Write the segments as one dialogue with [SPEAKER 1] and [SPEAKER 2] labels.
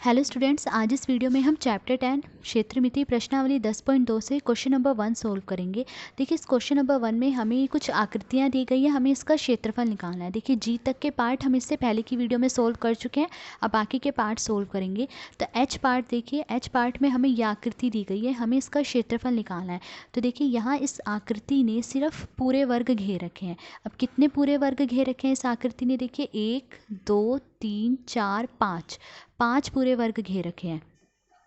[SPEAKER 1] Hello students, आज इस video में हम चैप्टर 10 क्षेत्रमिति प्रश्नावली 10.2 से क्वेश्चन नंबर 1 सोल्व करेंगे। देखिए, इस क्वेश्चन नंबर 1 में हमें कुछ आकृतियां दी गई है, हमें इसका क्षेत्रफल निकालना है। देखिए, जी तक के पार्ट हम इससे पहले की वीडियो में सोल्व कर चुके हैं, अब बाकी के पार्ट सोल्व करेंगे। तो एच पार्ट देखिए, एच पार्ट में हमें यह आकृति दी गई है, हमें इसका क्षेत्रफल निकालना है। तो देखिए, यहाँ इस आकृति ने सिर्फ पूरे वर्ग घेर रखे हैं। अब कितने पूरे वर्ग घेर रखे हैं इस आकृति ने? देखिए, 1 2 3 4 5 पूरे वर्ग घेर रखे हैं।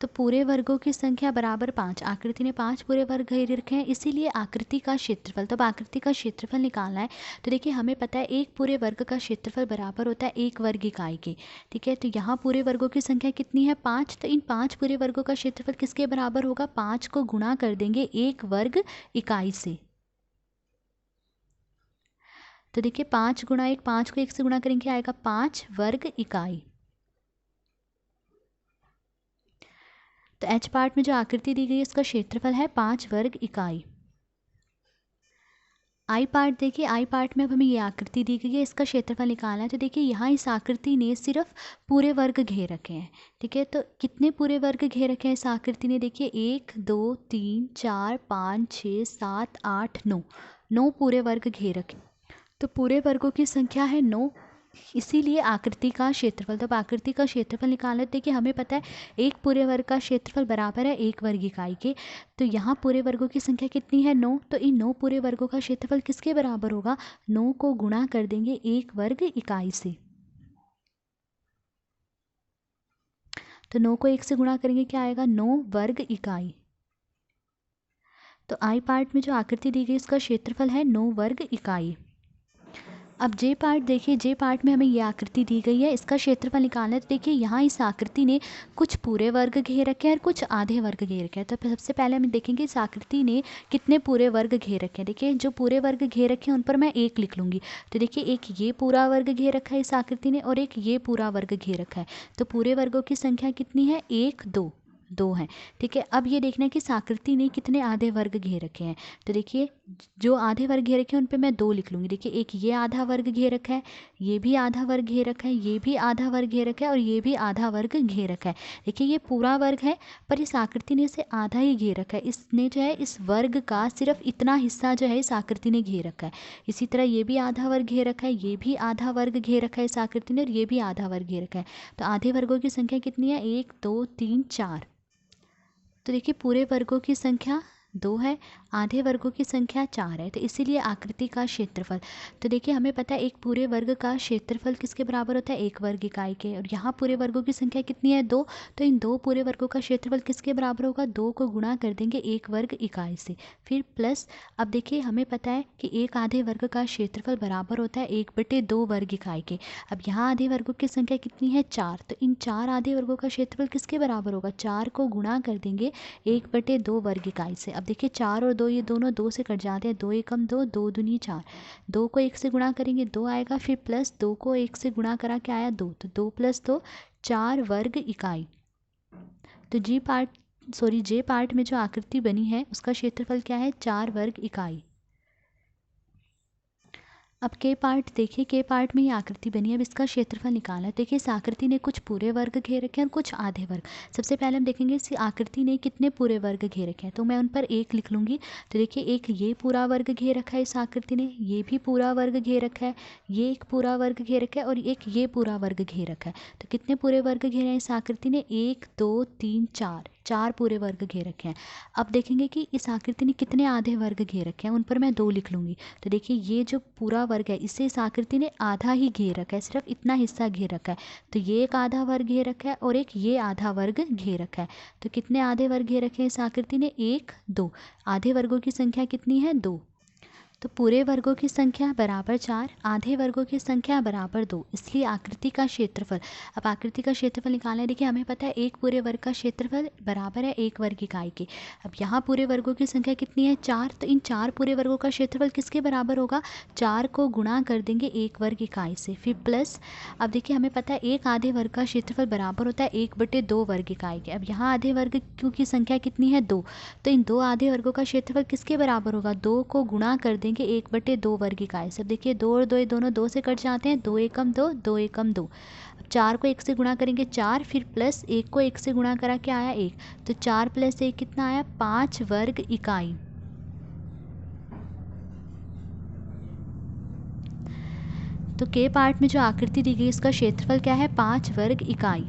[SPEAKER 1] तो पूरे वर्गों की संख्या बराबर 5। आकृति ने 5 पूरे वर्ग घेर रखे हैं, इसीलिए आकृति का क्षेत्रफल, तब आकृति का क्षेत्रफल निकालना है। तो देखिए, हमें पता है एक पूरे वर्ग का क्षेत्रफल बराबर होता है 1 वर्ग इकाई के। ठीक है, तो यहाँ पूरे वर्गों की संख्या कितनी है? 5। तो इन 5 पूरे वर्गों का क्षेत्रफल किसके बराबर होगा? 5 को गुणा कर देंगे 1 वर्ग इकाई से। तो देखिए, 5 गुणा 1, 5 को 1 से गुणा करेंगे, आएगा 5 वर्ग इकाई। तो एच पार्ट में जो आकृति दी गई है इसका क्षेत्रफल है 5 वर्ग इकाई। आई पार्ट देखिए, आई पार्ट में अब हमें ये आकृति दी गई है, इसका क्षेत्रफल निकालना है। तो देखिए, यहाँ इस आकृति ने सिर्फ पूरे वर्ग घेर रखे हैं। ठीक है, तो कितने पूरे वर्ग घेर रखे हैं इस आकृति ने? देखिए, 1 2 3 4 5 6 7 8 9, 9 पूरे वर्ग घेर रखे। तो पूरे वर्गों की संख्या है 9, इसीलिए आकृति का क्षेत्रफल, तब आकृति का क्षेत्रफल निकालना है। देखिए, हमें पता है एक पूरे वर्ग का क्षेत्रफल बराबर है 1 वर्ग इकाई के। तो यहाँ पूरे वर्गों की संख्या कितनी है? 9। तो इन 9 पूरे वर्गों का क्षेत्रफल किसके बराबर होगा? 9 को गुणा कर देंगे 1 वर्ग इकाई से। तो 9 को 1 से गुणा करेंगे, क्या आएगा? 9 वर्ग इकाई। तो आई पार्ट में जो आकृति दी गई इसका क्षेत्रफल है 9 वर्ग इकाई। अब जे पार्ट देखिए, जे पार्ट में हमें ये आकृति दी गई है, इसका क्षेत्रफल निकालना है। तो देखिए, यहाँ इस आकृति ने कुछ पूरे वर्ग घेर रखे हैं और कुछ आधे वर्ग घेर रखे हैं। तो सबसे पहले हम देखेंगे इस आकृति ने कितने पूरे वर्ग घेर रखे हैं। देखिए, जो पूरे वर्ग घेर रखे हैं उन पर मैं 1 लिख लूँगी। तो देखिए, एक ये पूरा वर्ग घेर रखा है इस आकृति ने और एक ये पूरा वर्ग घेर रखा है। तो पूरे वर्गों की संख्या कितनी है? 1 2 2 है। ठीक है, अब ये देखना है कि इस आकृति ने कितने आधे वर्ग घेर रखे हैं। तो देखिए, जो आधे वर्ग घेर रखे हैं उन पे मैं 2 लिख लूँगी। देखिए, एक ये आधा वर्ग घेर रखा है, ये भी आधा वर्ग घेर रखा है, ये भी आधा वर्ग घेर रखा है और ये भी आधा वर्ग घेर रखा है। देखिए, ये पूरा वर्ग है पर इस आकृति ने इसे आधा ही घेर रखा है। इसने जो है इस वर्ग का सिर्फ इतना हिस्सा जो है इस आकृति ने घेर रखा है। इसी तरह ये भी आधा वर्ग घेर रखा है, ये भी आधा वर्ग घेर रखा है इस आकृति ने और ये भी आधा वर्ग घेर रखा है। तो आधे वर्गों की संख्या कितनी है? 1 2 3 4। तो देखिए, पूरे वर्गों की संख्या 2 है, आधे वर्गों की संख्या 4 है। तो इसीलिए आकृति का क्षेत्रफल, तो देखिए हमें पता है एक पूरे वर्ग का क्षेत्रफल किसके बराबर होता है? 1 वर्ग इकाई के। और यहाँ पूरे वर्गों की संख्या कितनी है? 2। तो इन 2 पूरे वर्गों का क्षेत्रफल किसके बराबर होगा? 2 को गुणा कर देंगे 1 वर्ग इकाई से, फिर प्लस। अब देखिए, हमें पता है कि एक आधे वर्ग का क्षेत्रफल बराबर होता है 1/2 वर्ग इकाई के। अब यहाँ आधे वर्गों की संख्या कितनी है? 4। तो इन 4 आधे वर्गों का क्षेत्रफल किसके बराबर होगा? 4 को गुणा कर देंगे 1/2 वर्ग इकाई से। अब देखिए, 4 और 2 ये दोनों 2 से कट जाते हैं, 2 एकम 2, 2 दूनी 4। 2 को 1 से गुणा करेंगे 2 आएगा, फिर प्लस 2 को 1 से गुणा करा के आया 2। तो 2 + 2 4 वर्ग इकाई। तो जे पार्ट में जो आकृति बनी है उसका क्षेत्रफल क्या है? 4 वर्ग इकाई। अब के पार्ट देखिए, के पार्ट में ये आकृति बनी है, अब इसका क्षेत्रफल निकालना है। देखिए, इस आकृति ने कुछ पूरे वर्ग घेर रखे हैं और कुछ आधे वर्ग। सबसे पहले हम देखेंगे इस आकृति ने कितने पूरे वर्ग घेर रखे हैं, तो मैं उन पर 1 लिख लूँगी। तो देखिए, एक ये पूरा वर्ग घेर रखा है इस आकृति ने, ये भी पूरा वर्ग घेर रखा है, ये एक पूरा वर्ग घेर रखा है और एक ये पूरा वर्ग घेर रखा है। तो कितने पूरे वर्ग घेरे हैं इस आकृति ने? 1 2 3 4 पूरे वर्ग घेर रखे हैं। अब देखेंगे कि इस आकृति ने कितने आधे वर्ग घेर रखे हैं, उन पर मैं 2 लिख लूँगी। तो देखिए, ये जो पूरा वर्ग है इसे इस आकृति ने आधा ही घेर रखा है, सिर्फ इतना हिस्सा घेर रखा है। तो ये एक आधा वर्ग घेर रखा है और एक ये आधा वर्ग घेर रखा है। तो कितने आधे वर्ग घेर रखे हैं इस आकृति ने? 1 2। आधे वर्गों की संख्या कितनी है? 2। तो पूरे वर्गों की संख्या बराबर 4, आधे वर्गों की संख्या बराबर 2, इसलिए आकृति का क्षेत्रफल। अब आकृति का क्षेत्रफल निकालना है। देखिए, हमें पता है एक पूरे वर्ग का क्षेत्रफल बराबर है 1 वर्ग इकाई के। अब यहाँ पूरे वर्गों की संख्या कितनी है? 4। तो इन 4 पूरे वर्गों का क्षेत्रफल किसके बराबर होगा? 4 को गुणा कर देंगे 1 वर्ग इकाई से, फिर प्लस। अब देखिए, हमें पता है एक आधे वर्ग का क्षेत्रफल बराबर होता है 1/2 वर्ग इकाई के। अब यहाँ आधे वर्ग की संख्या कितनी है? 2। तो इन 2 आधे वर्गों का क्षेत्रफल किसके बराबर होगा? 2 को गुणा कर देंगे 1/2 वर्ग इकाई से। अब देखिए, 2 और 2 ये दोनों 2 से कट जाते हैं, 2 एकम 2, 2 एकम 2। 4 को 1 से गुणा करेंगे 4, फिर प्लस 1 को 1 से गुणा करा, क्या आया 1, तो 4 + 1 कितना आया 5 वर्ग इकाई। तो के पार्ट में जो आकृति दी गई इसका क्षेत्रफल क्या है 5 वर्ग इकाई।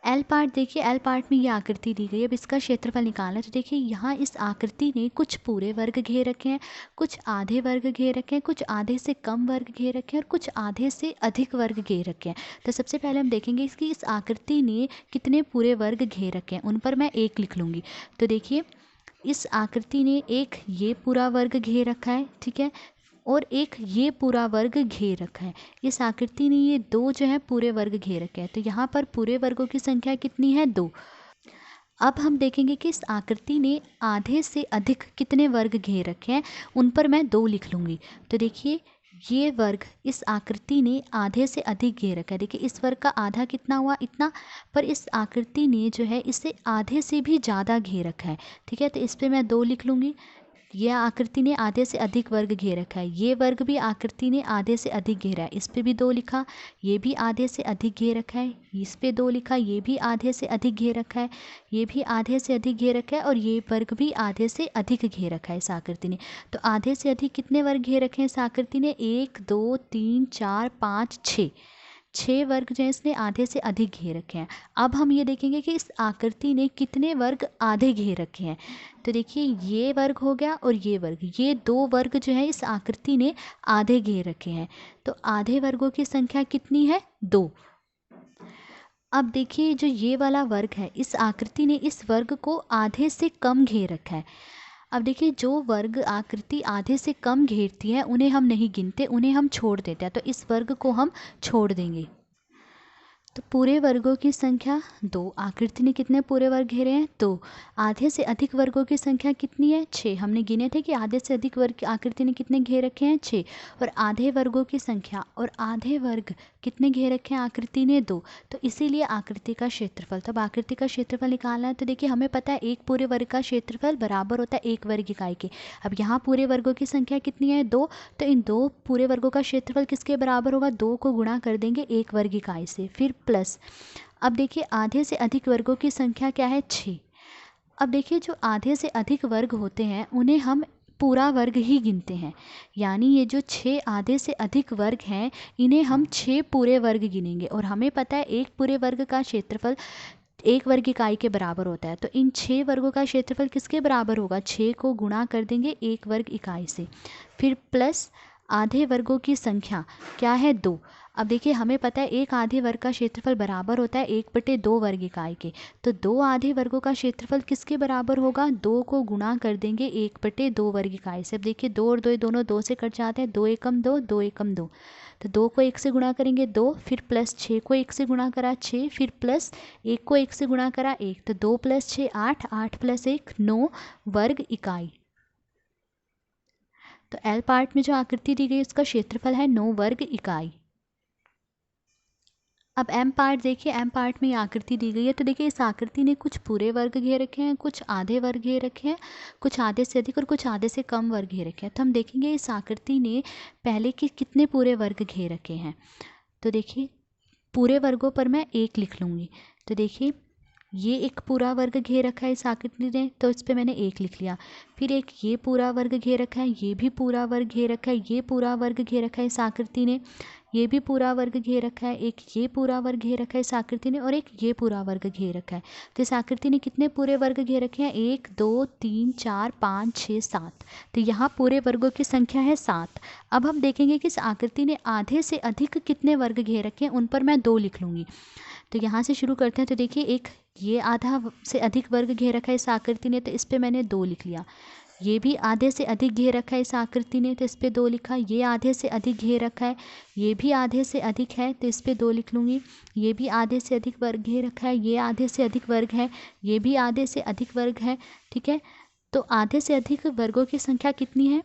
[SPEAKER 1] एल पार्ट देखिए, एल पार्ट में ये आकृति दी गई है, अब इसका क्षेत्रफल निकालना है। तो देखिए यहाँ इस आकृति ने कुछ पूरे वर्ग घेर रखे हैं, कुछ आधे वर्ग घेर रखे हैं, कुछ आधे से कम वर्ग घेर रखे हैं और कुछ आधे से अधिक वर्ग घेर रखे हैं। तो सबसे पहले हम देखेंगे कि इस आकृति ने कितने पूरे वर्ग घेर रखे हैं, उन पर मैं 1 लिख लूँगी। तो देखिए इस आकृति ने एक ये पूरा वर्ग घेर रखा है, ठीक है, और एक ये पूरा वर्ग घेर रखा है। इस आकृति ने ये 2 जो है पूरे वर्ग घेर रखे हैं। तो यहाँ पर पूरे वर्गों की संख्या कितनी है 2। अब हम देखेंगे कि इस आकृति ने आधे से अधिक कितने वर्ग घेर रखे हैं, उन पर मैं 2 लिख लूँगी। तो देखिए ये वर्ग इस आकृति ने आधे से अधिक घेर रखा है। देखिए इस वर्ग का आधा कितना हुआ, इतना, पर इस आकृति ने जो है इसे आधे से भी ज़्यादा घेर रखा है, ठीक है। तो इस पर मैं 2 लिख लूँगी। यह आकृति ने आधे से अधिक वर्ग घेर रखा है, ये वर्ग भी आकृति ने आधे से अधिक घेरा है, इस पे भी 2 लिखा, ये भी आधे से अधिक घेर रखा है, इस पे 2 लिखा, ये भी आधे से अधिक घेर रखा है, ये भी आधे से अधिक घेर रखा है और ये वर्ग भी आधे से अधिक घेर रखा है इस आकृति ने। तो आधे से अधिक कितने वर्ग घेर रखे हैं इस आकृति ने, 1 2 3 4 5 6 वर्ग जो है इसने आधे से अधिक घेर रखे हैं। अब हम ये देखेंगे कि इस आकृति ने कितने वर्ग आधे घेर रखे हैं। तो देखिए ये वर्ग हो गया और ये वर्ग, ये 2 वर्ग जो है इस आकृति ने आधे घेर रखे हैं। तो आधे वर्गों की संख्या कितनी है 2। अब देखिए जो ये वाला वर्ग है, इस आकृति ने इस वर्ग को आधे से कम घेर रखा है। अब देखिए जो वर्ग आकृति आधे से कम घेरती है उन्हें हम नहीं गिनते, उन्हें हम छोड़ देते हैं। तो इस वर्ग को हम छोड़ देंगे। तो पूरे वर्गों की संख्या 2। आकृति ने कितने पूरे वर्ग घेरे हैं 2। आधे से अधिक वर्गों की संख्या कितनी है 6। हमने गिने थे कि आधे से अधिक वर्ग आकृति ने कितने घेर रखे हैं 6। और आधे वर्गों की संख्या और आधे वर्ग कितने घेर रखे हैं आकृति ने 2। तो इसीलिए आकृति का क्षेत्रफल, तब आकृति का क्षेत्रफल निकालना है। तो देखिए हमें पता है एक पूरे वर्ग का क्षेत्रफल बराबर होता है 1 वर्ग इकाई के। अब यहाँ पूरे वर्गों की संख्या कितनी है 2, तो इन 2 पूरे वर्गों का क्षेत्रफल किसके बराबर होगा, 2 को गुणा कर देंगे 1 वर्ग इकाई से, फिर प्लस। अब देखिए आधे से अधिक वर्गों की संख्या क्या है 6। अब देखिए जो आधे से अधिक वर्ग होते हैं उन्हें हम पूरा वर्ग ही गिनते हैं, यानी ये जो 6 आधे से अधिक वर्ग हैं इन्हें हम 6 पूरे वर्ग गिनेंगे। और हमें पता है एक पूरे वर्ग का क्षेत्रफल 1 वर्ग इकाई के बराबर होता है। तो इन 6 वर्गों का क्षेत्रफल किसके बराबर होगा, 6 को गुणा कर देंगे 1 वर्ग इकाई से, फिर प्लस आधे वर्गों की संख्या क्या है 2। अब देखिए हमें पता है एक आधे वर्ग का क्षेत्रफल बराबर होता है 1/2 वर्ग इकाई के। तो 2 आधे वर्गों का क्षेत्रफल किसके बराबर होगा, 2 को गुणा कर देंगे 1/2 वर्ग इकाई से। अब देखिए 2 और 2 दोनों 2 से कट जाते हैं, 2 एकम 2, 2 एकम 2। तो 2 को 1 से गुणा करेंगे 2, फिर प्लस 6 को 1 से गुणा करा 6, फिर प्लस 1 को 1 से गुणा करा 1। तो 2 + 6 8, 8 + 1 9 वर्ग इकाई। तो एल पार्ट में जो आकृति दी गई उसका क्षेत्रफल है 9 वर्ग इकाई। अब एम पार्ट देखिए, एम पार्ट में ये आकृति दी गई है। तो देखिए इस आकृति ने कुछ पूरे वर्ग घेर रखे हैं, कुछ आधे वर्ग घेर रखे हैं, कुछ आधे से अधिक और कुछ आधे से कम वर्ग घेर रखे हैं। तो हम देखेंगे इस आकृति ने पहले के कितने पूरे वर्ग घेर रखे हैं। तो देखिए पूरे वर्गों पर मैं 1 लिख लूँगी। तो देखिए ये एक पूरा वर्ग घेर रखा है इस आकृति ने, तो इस पर मैंने 1 लिख लिया। फिर एक ये पूरा वर्ग घेर रखा है, ये भी पूरा वर्ग घेर रखा है, ये पूरा वर्ग घेर रखा है इस आकृति ने, ये भी पूरा वर्ग घेर रखा है, एक ये पूरा वर्ग घेर रखा है इस आकृति ने और एक ये पूरा वर्ग घेर रखा है। तो इस आकृति ने कितने पूरे वर्ग घेर रखे हैं, 1 2 3 4 5 6 7। तो यहाँ पूरे वर्गों की संख्या है 7। अब हम देखेंगे कि इस आकृति ने आधे से अधिक कितने वर्ग घेर रखे हैं, उन पर मैं 2 लिख लूँगी। तो यहाँ से शुरू करते हैं। तो देखिए एक ये आधा से अधिक वर्ग घेर रखा है इस आकृति ने, तो इस पर मैंने 2 लिख लिया। ये भी आधे से अधिक घेर रखा है इस आकृति ने, तो इस पर 2 लिखा। ये आधे से अधिक घेर रखा है, ये भी आधे से अधिक है, तो इस पर 2 लिख लूँगी। ये भी आधे से अधिक वर्ग घेर रखा है, ये आधे से अधिक वर्ग है, ये भी आधे से अधिक वर्ग है, ठीक है। तो आधे से अधिक वर्गों की संख्या कितनी है,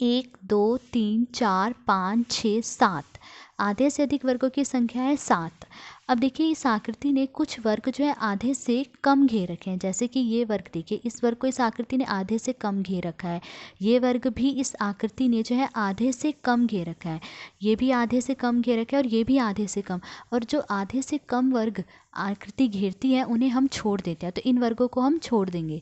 [SPEAKER 1] 1 2 3 4 5 6 7। आधे से अधिक वर्गों की संख्या है 7। अब देखिए इस आकृति ने कुछ वर्ग जो है आधे से कम घेर रखे हैं, जैसे कि ये वर्ग देखिए, इस वर्ग को इस आकृति ने आधे से कम घेर रखा है। ये वर्ग भी इस आकृति ने जो है आधे से कम घेर रखा है। ये भी आधे से कम घेर रखा है और ये भी आधे से कम। और जो आधे से कम वर्ग आकृति घेरती है उन्हें हम छोड़ देते हैं, तो इन वर्गों को हम छोड़ देंगे।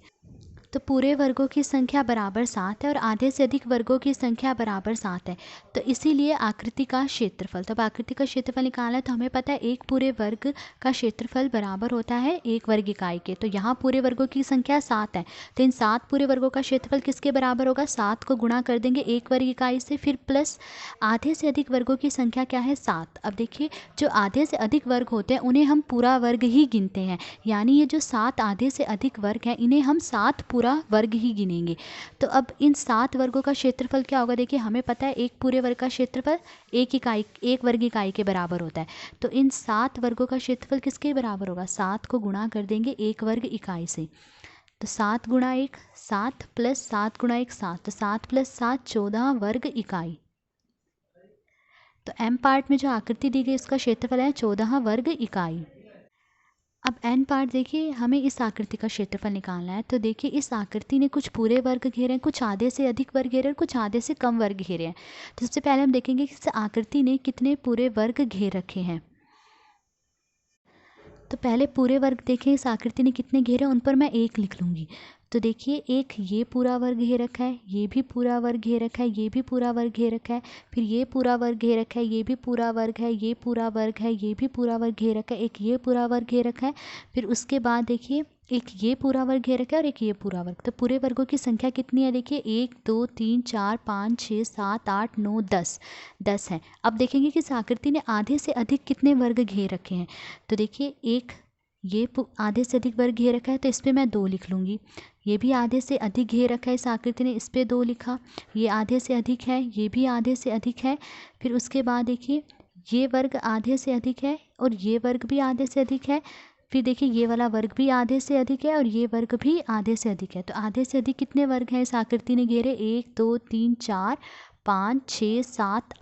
[SPEAKER 1] तो पूरे वर्गों की संख्या बराबर 7 है और आधे से अधिक वर्गों की संख्या बराबर 7 है। तो इसीलिए आकृति का क्षेत्रफल, तब आकृति का क्षेत्रफल निकालना है तो हमें पता है एक पूरे वर्ग का क्षेत्रफल बराबर होता है एक वर्ग इकाई के। तो यहाँ पूरे वर्गों की संख्या 7 है, तो इन 7 पूरे वर्गों का क्षेत्रफल किसके बराबर होगा? 7 को गुणा कर देंगे एक वर्ग इकाई से, फिर प्लस आधे से अधिक वर्गों की संख्या क्या है? 7। अब देखिए जो आधे से अधिक वर्ग होते हैं उन्हें हम पूरा वर्ग ही गिनते हैं, यानी ये जो 7 आधे से अधिक वर्ग हैं इन्हें हम 7 पूरा वर्ग ही गिनेंगे। तो अब इन 7 वर्गों का क्षेत्रफल क्या होगा? देखिए हमें पता है एक पूरे वर्ग का क्षेत्रफल एक वर्ग इकाई के बराबर होता है। तो इन 7 वर्गों का क्षेत्रफल किसके बराबर होगा? 7 को गुणा कर देंगे एक वर्ग इकाई से। तो 7 गुणा 1 7 प्लस 7 गुणा 1 7, तो 7 प्लस 7 14 वर्ग इकाई। तो एम पार्ट में जो आकृति दी गई उसका क्षेत्रफल है 14 वर्ग इकाई। अब एन पार्ट देखिए, हमें इस आकृति का क्षेत्रफल निकालना है। तो देखिए इस आकृति ने कुछ पूरे वर्ग घेरे हैं, कुछ आधे से अधिक वर्ग घेरे हैं और कुछ आधे से कम वर्ग घेरे हैं। तो सबसे पहले हम देखेंगे कि इस आकृति ने कितने पूरे वर्ग घेर रखे हैं। तो पहले पूरे वर्ग देखें इस आकृति ने कितने घेरे, उन पर मैं 1 लिख लूँगी। तो देखिए एक ये पूरा वर्ग घेर रखा है, ये भी पूरा वर्ग घेर रखा है, ये भी पूरा वर्ग घेर रखा है, फिर ये पूरा वर्ग घेर रखा है, ये भी पूरा वर्ग है, ये पूरा वर्ग है, ये भी पूरा वर्ग घेर रखा है, एक ये पूरा वर्ग घेर रखा है, फिर उसके बाद देखिए एक ये पूरा वर्ग घेर रखा है और एक ये पूरा वर्ग। तो पूरे वर्गों की संख्या कितनी है? देखिए 1 2 3 4 5 6 7 8 9 10 है। अब देखेंगे कि इस आकृति ने आधे से अधिक कितने वर्ग घेर रखे हैं। तो देखिए एक ये आधे से अधिक वर्ग घेर रखा है, तो इस पर मैं 2 लिख लूँगी। ये भी आधे से अधिक घेर रखा है इस आकृति ने, इस पर 2 लिखा। ये आधे से अधिक है, ये भी आधे से अधिक है। फिर उसके बाद देखिए ये वर्ग आधे से अधिक है और ये वर्ग भी आधे से अधिक है। फिर देखिए ये वाला वर्ग भी आधे से अधिक है और ये वर्ग भी आधे से अधिक है। तो आधे से अधिक कितने वर्ग हैं इस आकृति ने घेरे? 1 2 3 4 5 6 7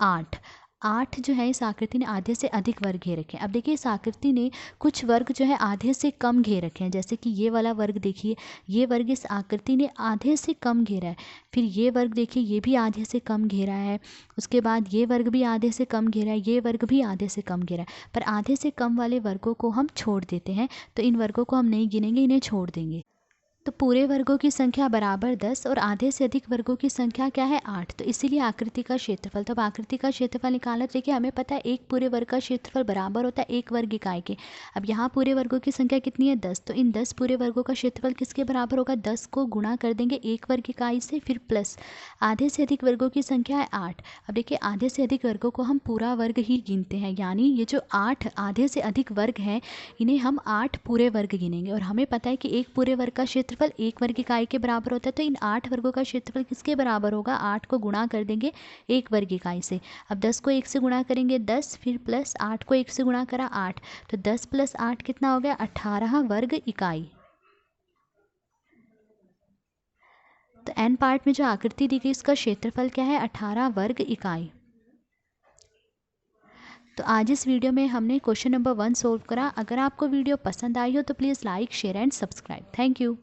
[SPEAKER 1] 8 जो है इस आकृति ने आधे से अधिक वर्ग घेर रखे हैं। अब देखिए इस आकृति ने कुछ वर्ग जो है आधे से कम घेर रखे हैं, जैसे कि ये वाला वर्ग देखिए, ये वर्ग इस आकृति ने आधे से कम घेरा है। फिर ये वर्ग देखिए, ये भी आधे से कम घेरा है। उसके बाद ये वर्ग भी आधे से कम घेरा है, ये वर्ग भी आधे से कम घेरा है। पर आधे से कम वाले वर्गों को हम छोड़ देते हैं, तो इन वर्गों को हम नहीं गिनेंगे, इन्हें छोड़ देंगे। तो पूरे वर्गों की संख्या बराबर 10 और आधे से अधिक वर्गों की संख्या क्या है? 8। तो इसीलिए आकृति का क्षेत्रफल, तब आकृति का क्षेत्रफल निकालना। देखिए हमें पता है एक पूरे वर्ग का क्षेत्रफल बराबर होता है एक वर्ग इकाई के। अब यहाँ पूरे वर्गों की संख्या कितनी है? 10। तो इन 10 पूरे वर्गों का क्षेत्रफल किसके बराबर होगा? 10 को गुणा कर देंगे एक वर्ग इकाई से, फिर प्लस आधे से अधिक वर्गों की संख्या है 8। अब देखिए आधे से अधिक वर्गों को हम पूरा वर्ग ही गिनते हैं, यानी ये जो 8 आधे से अधिक वर्ग हैं इन्हें हम 8 पूरे वर्ग गिनेंगे। और हमें पता है कि एक पूरे वर्ग का क्षेत्रफल एक वर्ग इकाई के बराबर होता है। तो इन 8 वर्गों का क्षेत्रफल किसके बराबर होगा? 8 को गुणा कर देंगे एक वर्ग इकाई से। अब 10 को 1 से गुणा करेंगे 10, फिर प्लस 8 को 1 से गुणा करा 8, तो 10 प्लस 8 कितना हो गया? 18 वर्ग इकाई। तो एन पार्ट में जो आकृति दी गई इसका क्षेत्रफल क्या है? 18 वर्ग इकाई। तो आज इस वीडियो में हमने क्वेश्चन नंबर 1 सोल्व करा। अगर आपको वीडियो पसंद आई हो तो please like share and subscribe. Thank you.